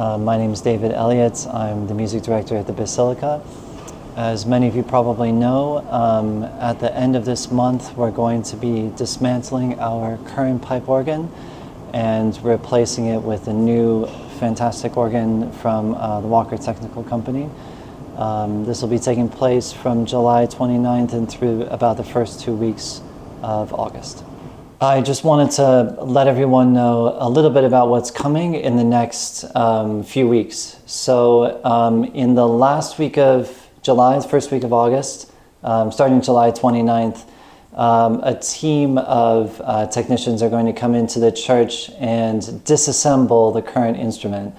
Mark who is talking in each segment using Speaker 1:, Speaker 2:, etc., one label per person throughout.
Speaker 1: My name is David Elliott. I'm the music director at the Basilica. As many of you probably know, at the end of this month we're going to be dismantling our current pipe organ and replacing it with a new fantastic organ from the Walker Technical Company. This will be taking place from July 29th and through about the first 2 weeks of August. I just wanted to let everyone know a little bit about what's coming in the next few weeks. So in the last week of July, the first week of August, starting July 29th, a team of technicians are going to come into the church and disassemble the current instrument.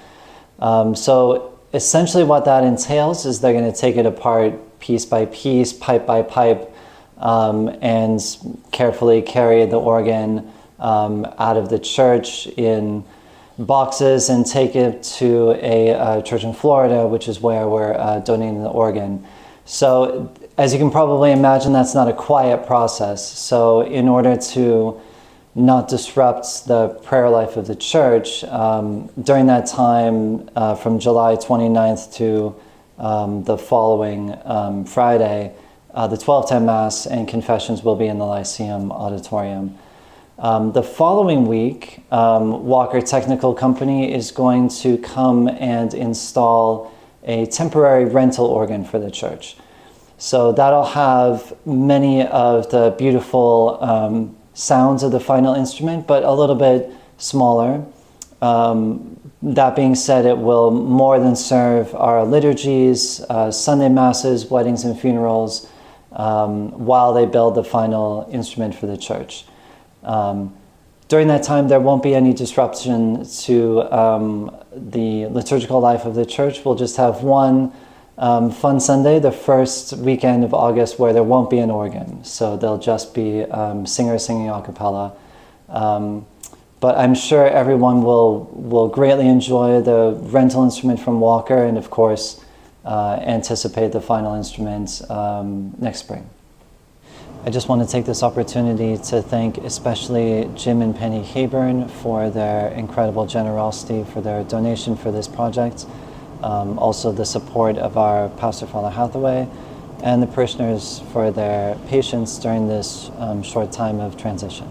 Speaker 1: So essentially what that entails is they're going to take it apart piece by piece, pipe by pipe, and carefully carry the organ out of the church in boxes and take it to a church in Florida, which is where we're donating the organ. So as you can probably imagine, that's not a quiet process. So in order to not disrupt the prayer life of the church, during that time from July 29th to the following Friday, the 12:10 Mass and confessions will be in the Lyceum Auditorium. The following week, Walker Technical Company is going to come and install a temporary rental organ for the church. So that'll have many of the beautiful sounds of the final instrument, but a little bit smaller. That being said, it will more than serve our liturgies, Sunday Masses, weddings and funerals, while they build the final instrument for the church. During that time, there won't be any disruption to the liturgical life of the church. We'll just have one fun Sunday, the first weekend of August, where there won't be an organ. So there'll just be singers singing a cappella. But I'm sure everyone will greatly enjoy the rental instrument from Walker and, of course, anticipate the final instrument next spring. I just want to take this opportunity to thank especially Jim and Penny Hayburn for their incredible generosity, for their donation for this project, also the support of our Pastor Father Hathaway, and the parishioners for their patience during this short time of transition.